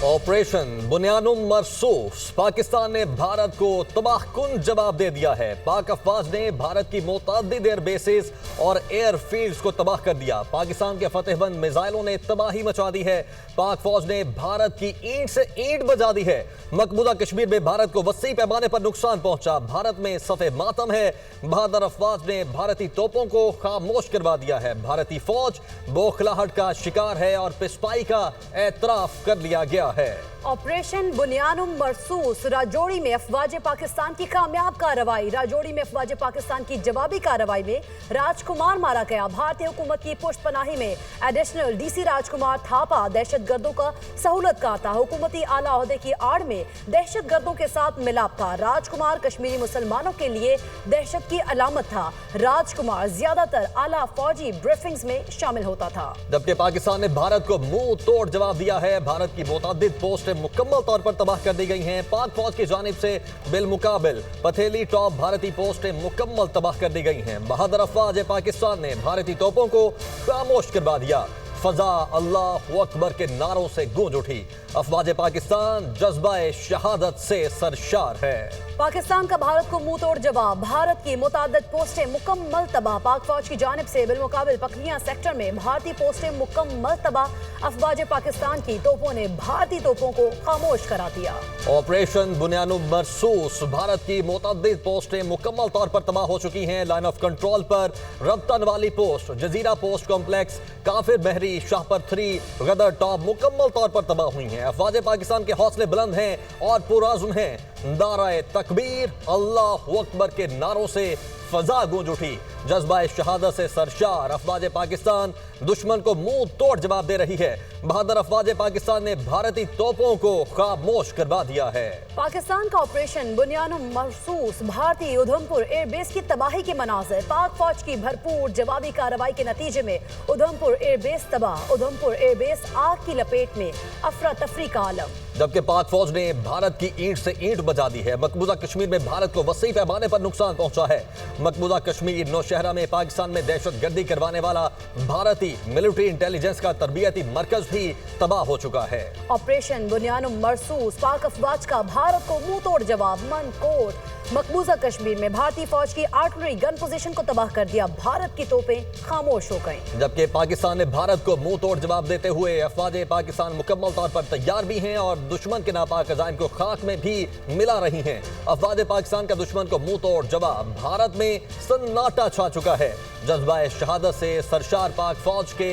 Operation बुनियानुम मरसूस, Pakistan ने भारत को तबाहकुन जवाब दे दिया है। पाक अफवाज ने भारत की मुतअद्दिद एयर बेसेस और एयर फील्ड्स को तबाह कर दिया। पाकिस्तान के फतेहबंद मिसाइलों ने तबाही मचा दी है। पाक फौज ने भारत की ईंट से ईंट बजा दी है। मकबूजा कश्मीर में भारत को वसी पैमाने पर नुकसान पहुंचा। भारत में सफ़े मातम है। बहादुर अफवाज ने भारतीय तोपों को खामोश करवा दिया है। भारतीय फौज बौखलाहट का शिकार है और पिस्पाई का एतराफ कर लिया गया है। ऑपरेशन बुनियानुम मरसूस, राजौरी में अफवाज पाकिस्तान की कामयाब कार्रवाई। राजौरी में अफवाज पाकिस्तान की जवाबी कार्रवाई में राजकुमार मारा गया। भारतीय हुकूमत की पुष्टपनाही में एडिशनल डीसी राजकुमार थापा दहशतगर्दों का सहूलत कार था। हुकूमती आला ओहदे की आड़ में दहशतगर्दों के साथ मिलाप था। राजकुमार कश्मीरी मुसलमानों के लिए दहशत की अलामत था। राजकुमार ज्यादातर आला फौजी ब्रीफिंग्स में शामिल होता था। जबकि पाकिस्तान ने भारत को मुंह तोड़ जवाब दिया है। भारत की मुतअद्दिद पोस्टें मुकम्मल तौर पर तबाह कर दी गई हैं। पाक फौज की जानिब से बिलमुकाबिल पथेली टॉप भारतीय पोस्टें मुकम्मल तबाह कर दी गई हैं। बहादुर अफवाज पाकिस्तान ने भारतीय तोपों को खामोश करवा दिया। फजा अल्लाह अकबर के नारों से गूंज उठी। अफवाज पाकिस्तान जज्बा शहादत से सरशार है। पाकिस्तान का भारत को मुंह तोड़ जवाब। भारत की मुतअद्दिद पोस्टें मुकम्मल तबाह। पाक फौज की जानिब से बिलमुकाबिल पखलियां सेक्टर में भारतीय पोस्टें मुकम्मल तबाह। अफवाज पाकिस्तान की तोपों ने भारतीय तोपों को खामोश करा दिया। ऑपरेशन बुनियानुम मरसूस, भारत की मुतअद्दिद पोस्टें मुकम्मल तौर पर तबाह हो चुकी हैं। लाइन ऑफ कंट्रोल पर रब्तन वाली पोस्ट, जजीरा पोस्ट कॉम्प्लेक्स, काफिर बहरी, शाहपर 3, गदर टॉप मुकम्मल तौर पर तबाह हुई हैं। अफवाज पाकिस्तान के हौसले बुलंद हैं और पुरअज़्म हैं। नाराए तकबीर, अल्लाह अकबर के नारों से फजा गूंज उठी। जज्बा शहादत से सरशार अफवाज पाकिस्तान दुश्मन को मुंह तोड़ जवाब दे रही है। बहादुर अफवाज पाकिस्तान ने भारतीय तोपों को खामोश करवा दिया है। पाकिस्तान का ऑपरेशन बुनियानुम मरसूस, भारतीय उधमपुर एयरबेस की तबाही के मनाज़िर। पाक फौज की भरपूर जवाबी कार्रवाई के नतीजे में उधमपुर एयरबेस तबाह। उधमपुर एयरबेस आग की लपेट में, अफरा तफरी का आलम। जबकि पाक फौज ने भारत की ईंट से ईंट बजा दी है। मकबूजा कश्मीर में भारत को वसी पैमाने पर नुकसान पहुंचा है। मकबूजा कश्मीर नौशहरा में पाकिस्तान में दहशतगर्दी करवाने वाला भारतीय मिलिट्री इंटेलिजेंस का तरबियती मरकज भी तबाह हो चुका है। ऑपरेशन बुनियानुम मरसूस, पाक अफवाज का भारत को मुंह तोड़ जवाब। मनकोट मकबूजा कश्मीर में भारतीय फौज की आर्टिलरी गन पोजीशन को तबाह कर दिया। भारत की तोपें खामोश हो गईं। जबकि पाकिस्तान ने भारत को मुंह तोड़ जवाब देते हुए अफवाज पाकिस्तान मुकम्मल तौर पर तैयार भी हैं और दुश्मन के नापाक अज़ाइम को खाक में भी मिला रही हैं। अफवाज पाकिस्तान का दुश्मन को मुंह तोड़ जवाब। भारत में सन्नाटा छा चुका है। जज्बा शहादत से सरशार पाक फौज के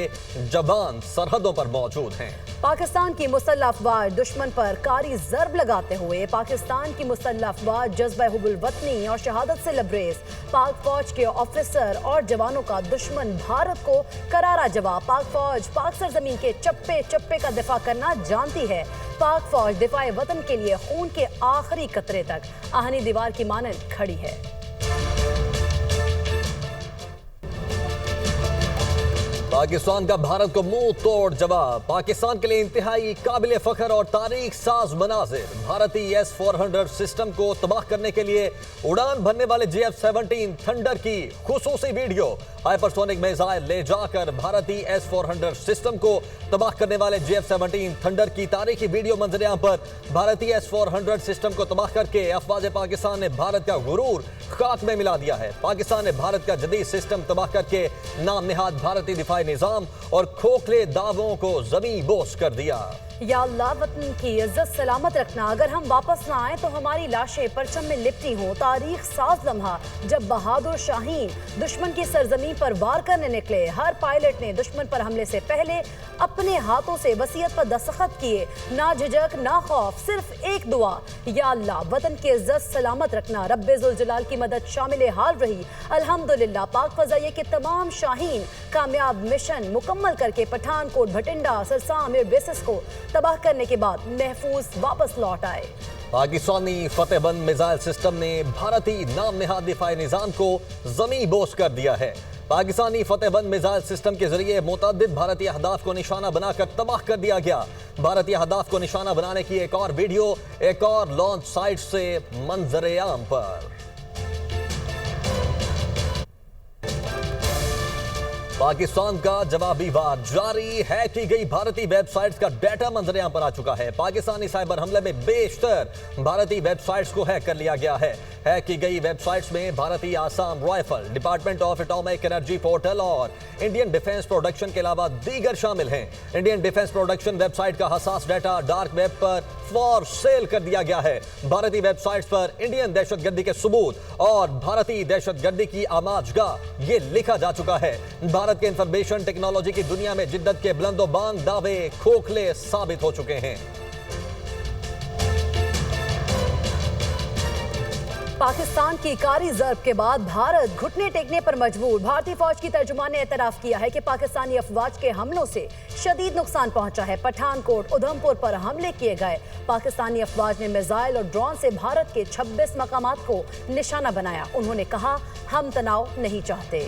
जवान सरहदों पर मौजूद हैं। पाकिस्तान की मुसल्लह अफवाज दुश्मन पर कारी ज़र्ब लगाते हुए पाकिस्तान की मुसल्लह अफवाज जज्बा हुब्बुल वतनी और शहादत से लबरेज। पाक फौज के ऑफिसर और जवानों का दुश्मन भारत को करारा जवाब। पाक फौज पाक सरजमीन के चप्पे चप्पे का दिफा करना जानती है। पाक फौज दिफाए वतन के लिए खून के आखिरी कतरे तक आहनी दीवार की मानंद खड़ी है। पाकिस्तान का भारत को मुंह तोड़ जवाब। पाकिस्तान के लिए इंतहाई काबिल फख्र और तारीख साज मनाजिर। भारतीय S-400 सिस्टम को तबाह करने के लिए उड़ान भरने वाले JF-17 थंडर की खुसूसी वीडियो। हाइपरसोनिक मिसाइल ले जाकर भारतीय S-400 सिस्टम को तबाह करने वाले JF-17 थंडर की तारीखी वीडियो मंजर-ए-आम पर। भारतीय S-400 सिस्टम को तबाह करके अफवाज पाकिस्तान ने भारत का गुरूर खाक में मिला दिया है। पाकिस्तान ने भारत का जदीद सिस्टम तबाह करके नाम निहाद भारतीय दिफाई निजाम और खोखले दावों को जमीन बोस कर दिया। या अल्लाह वतन की इज्जत सलामत रखना। अगर हम वापस ना आए तो हमारी लाशें परचम में लिपटी हों। तारीख साज लम्हा जब बहादुर शाहीन दुश्मन की सरजमीन पर वार करने निकले। हर पायलट ने दुश्मन पर हमले से पहले अपने हाथों से वसीयत पर दस्तखत किए। ना झिझक ना खौफ, सिर्फ एक दुआ, या अल्लाह वतन की इज्जत सलामत रखना। रब्बे जुल जलाल की मदद शामिल हाल रही। अल्हम्दुलिल्लाह पाक फजाइया के तमाम शाहीन कामयाब मिशन मुकम्मल करके पठानकोट, भटिंडा, सरसाम एयर बेसिस को तबाह करने के बाद महफूज वापस लौट आए। पाकिस्तानी फतेहबंद मिसाइल सिस्टम ने भारतीय नाम निहाद दिफाई निजाम को जमीन बोस कर दिया है। पाकिस्तानी फतेहबंद मिसाइल सिस्टम के जरिए मुतअद्दिद भारतीय अहदाफ को निशाना बनाकर तबाह कर दिया गया। भारतीय अहदाफ को निशाना बनाने की एक और वीडियो एक और लॉन्च साइट से मंजर-ए-आम पर। पाकिस्तान का जवाबी वार जारी है की गई भारतीय वेबसाइट्स का डाटा मंजर आम पर आ चुका है। पाकिस्तानी साइबर हमले में बेशतर भारतीय वेबसाइट्स को हैक कर लिया गया है। हैक की गई वेबसाइट्स में भारतीय Assam rifle, department of atomic energy portal और इंडियन डिफेंस प्रोडक्शन के अलावा दीगर शामिल हैं। इंडियन डिफेंस प्रोडक्शन वेबसाइट का हसास डाटा डार्क वेब पर फॉर सेल कर दिया गया है। भारतीय वेबसाइट्स पर इंडियन दहशतगर्दी के सबूत और भारतीय दहशतगर्दी की आमाजगाह ये लिखा जा चुका है। भारत के इंफॉर्मेशन टेक्नोलॉजी की दुनिया में जिद्दत के बुलंदोबांग दावे खोखले साबित हो चुके हैं। पाकिस्तान की कारी ज़र्ब के बाद भारत घुटने टेकने पर मजबूर। भारतीय फौज की तर्जुमान ने एतराफ़ किया है कि पाकिस्तानी अफवाज के हमलों से शदीद नुकसान पहुंचा है। पठानकोट, उधमपुर पर हमले किए गए। पाकिस्तानी अफवाज ने मिसाइल और ड्रोन से भारत के 26 मकामात को निशाना बनाया। उन्होंने कहा, हम तनाव नहीं चाहते।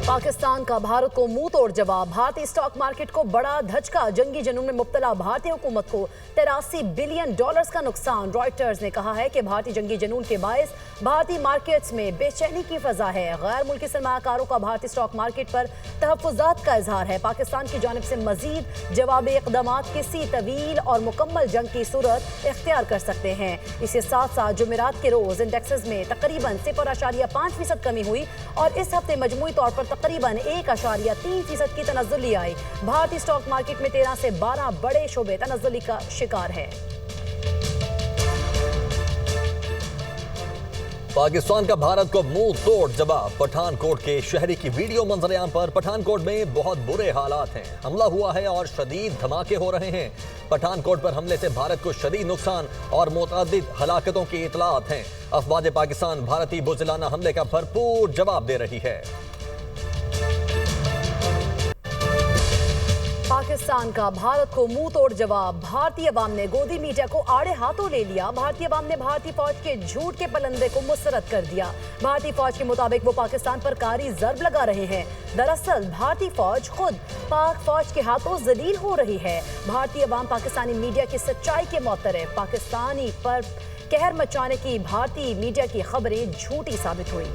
पाकिस्तान का भारत को मुंह तोड़ जवाब। भारतीय स्टॉक मार्केट को बड़ा धचका। जंगी जुनून में मुब्तला भारतीय हुकूमत को $83 बिलियन का नुकसान। रॉयटर्स ने कहा है कि भारतीय जंगी जुनून के बायस भारतीय मार्केट्स में बेचैनी की फजा है। गैर मुल्की सरमायाकारों का भारतीय स्टॉक मार्केट पर तहफ़्फ़ुज़ात का इजहार है। पाकिस्तान की जानिब से मजीद जवाबी इक़दामात किसी तवील और मुकम्मल जंग की सूरत इख्तियार कर सकते हैं। इसके साथ साथ जुमेरात के रोज़ इंडेक्सेस में तकरीबन 0.5% कमी हुई और इस हफ्ते मजमूई तौर पर तकरीबन 1.3% की तनज़्ज़ुली आई। भारतीय स्टॉक मार्केट में 13 से 12 बड़े शोबे तनज़्ज़ुली का शिकार है। पाकिस्तान का भारत को मुंह तोड़ जवाब। पठानकोट के शहरी की वीडियो मंजरेआम पर। पठानकोट में बहुत बुरे हालात हैं। हमला हुआ है और शदीद धमाके हो रहे हैं। पठानकोट पर हमले से भारत को शदीद नुकसान और मुतअद्दिद हलाकतों की इतलात हैं। अफवाज पाकिस्तान भारतीय बुज़दिलाना हमले का भरपूर जवाब दे रही है। पाकिस्तान का भारत को मुंह तोड़ जवाब। भारतीय अवाम ने गोदी मीडिया को आड़े हाथों ले लिया। भारतीय अवाम ने भारतीय फौज के झूठ के पलंदे को मुस्तरद कर दिया। भारतीय फौज के मुताबिक वो पाकिस्तान पर कारी ज़र्ब लगा रहे हैं। दरअसल भारतीय फौज खुद पाक फौज के हाथों जलील हो रही है। भारतीय अवाम पाकिस्तानी मीडिया की सच्चाई के मोतरफ। पाकिस्तानी पर कहर मचाने की भारतीय मीडिया की खबरें झूठी साबित हुई।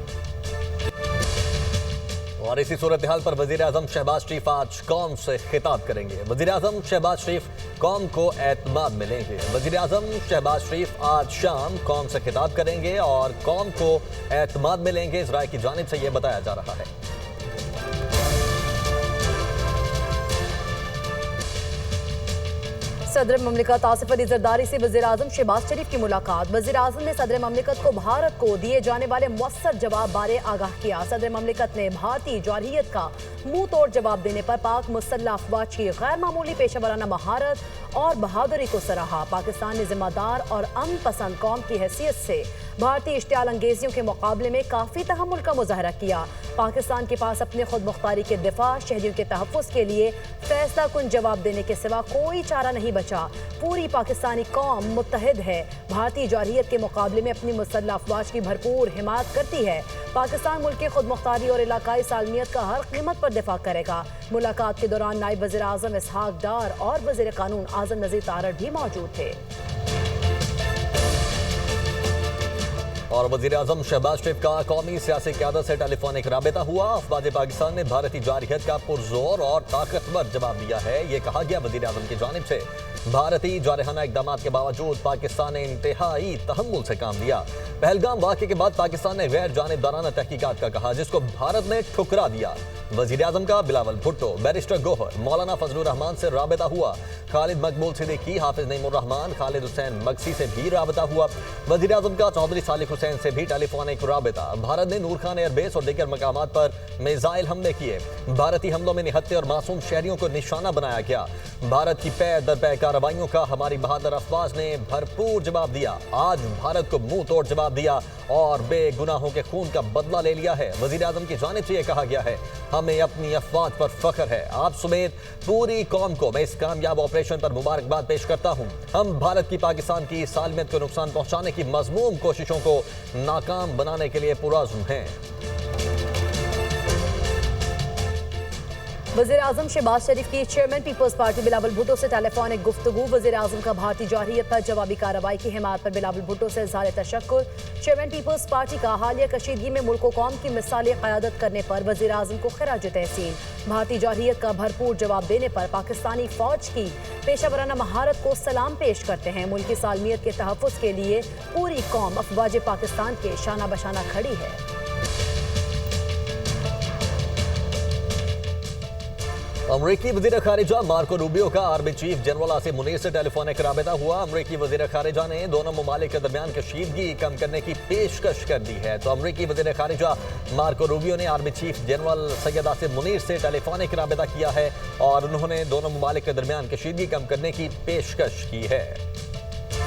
और इसी सूरत हाल पर वजीर आजम शहबाज शरीफ आज कौम से खिताब करेंगे। वजीर आजम शहबाज शरीफ कौम को एतमाद मिलेंगे। वजीर आजम शहबाज शरीफ आज शाम कौम से खिताब करेंगे और कौम को एतमाद मिलेंगे, इस राय की जानिब से यह बताया जा रहा है। सदर ममलिकत आसिफ अली जरदारी से वज़ीर आज़म शहबाज शरीफ की मुलाकात। वज़ीर आज़म ने सदर ममलिकत को भारत को दिए जाने वाले मुअस्सर जवाब बारे आगाह किया। सदर ममलिकत ने भारतीय जारहियत का मुंह तोड़ जवाब देने पर पाक मुसल्लह अफवाज की गैर मामूली पेशा वराना महारत और बहादुरी को सराहा। पाकिस्तान ने जिम्मेदार और अमन पसंद कौम की हैसियत से भारतीय इश्तियाल अंगेजियों के मुकाबले में काफ़ी तहम्मुल का मुजाहरा किया। पाकिस्तान के पास अपने खुद मुख्तारी के दिफा, शहरियों के तहफ़्फ़ुज़ के लिए फैसला कुन जवाब देने के सिवा कोई चारा नहीं बचा। पूरी पाकिस्तानी कौम मुत्तहिद है। भारतीय जारहियत के मुकाबले में अपनी मुसल्लह अफवाज की भरपूर हिमायत करती है। पाकिस्तान मुल्क की खुद मुख्तारी और इलाकाई सालमियत का हर कीमत पर दिफा करेगा। मुलाकात के दौरान नायब वज़ीर आज़म इसहाक डार और वज़ीर कानून आज़म नज़ीर तारड़ भी मौजूद थे। और वज़ीर आज़म शहबाज शरीफ का कौमी सियासी क़यादत से टेलीफोनिक राबिता हुआ। अफवाज पाकिस्तान ने भारतीय जारहियत का पुरजोर और ताकतवर जवाब दिया है। ये कहा गया वज़ीर आज़म की जानिब से भारतीय जारहाना इक़दामात के बावजूद पाकिस्तान ने इंतहाई तहम्मुल से काम लिया। पहलगाम वाक़े के बाद पाकिस्तान ने गैर जानिबदाराना तहकीकात का कहा, जिसको भारत ने ठुकरा दिया। वज़ीर आज़म का बिलावल भुट्टो, बैरिस्टर गोहर, मौलाना फजलुर रहमान से राबिता हुआ। खालिद मकबूल सिद्दीकी, हाफिज नईमुर रहमान, खालिद हुसैन मक्सी से भी राबिता हुआ। वज़ीर आज़म का चौधरी सालिक हुसैन से भी टेलीफोनिक राबिता। भारत ने नूर खान एयरबेस और दीगर मकामात पर मिसाइल हमले किए। भारतीय हमलों में निहत्थे और मासूम शहरियों को निशाना बनाया गया। भारत की पै दर पै कार्रवाइयों का हमारी बहादुर अफवाज ने भरपूर जवाब दिया। आज भारत को मुंह तोड़ जवाब दिया और बेगुनाहों के खून का बदला ले लिया है। वज़ीर आज़म की जानिब से यह कहा गया है, हमें अपनी अफवाज पर फख्र है। आप समेत पूरी कौम को मैं इस कामयाब ऑपरेशन पर मुबारकबाद पेश करता हूँ। हम भारत की पाकिस्तान की सालमियत को नुकसान पहुँचाने की मज़मूम कोशिशों को नाकाम बनाने के लिए पुरअज़्म हैं। वज़ीर आज़म शहबाज शरीफ की चेयरमैन पीपल्स पार्टी बिलावल भुट्टो से टेलीफोनिक गुफ्तगू। वज़ीर आज़म का भारतीय जौहरियत पर जवाबी कार्रवाई की हिमायत पर बिलावल भुट्टो से इज़हार तशक्कुर। चेयरमैन पीपल्स पार्टी का हालिया कशीदगी में मुल्क व कौम की मिसाली क़यादत करने पर वज़ीर आज़म को खिराज तहसीन। भारतीय जौहरियत का भरपूर जवाब देने पर पाकिस्तानी फ़ौज की पेशा वराना महारत को सलाम पेश करते हैं। मुल्क की सालमियत के तहफ़्फ़ुज़ के लिए पूरी कौम अफ़वाज पाकिस्तान के शाना बशाना खड़ी है। अमरीकी वज़ीर ख़ारिजा मार्को रूबियो का army chief general Asim Munir से टेलीफोनिक राबिता हुआ। अमरीकी वज़ीर ख़ारिजा ने दोनों ममालिक के दरमियान कशीदगी कम करने की पेशकश कर दी है। तो अमरीकी वज़ीर ख़ारिजा मार्को रूबियो ने army chief general Syed Asim Munir से टेलीफोनिक राबिता किया है और उन्होंने दोनों ममालिक के दरमियान कशीदगी कम करने की पेशकश की है।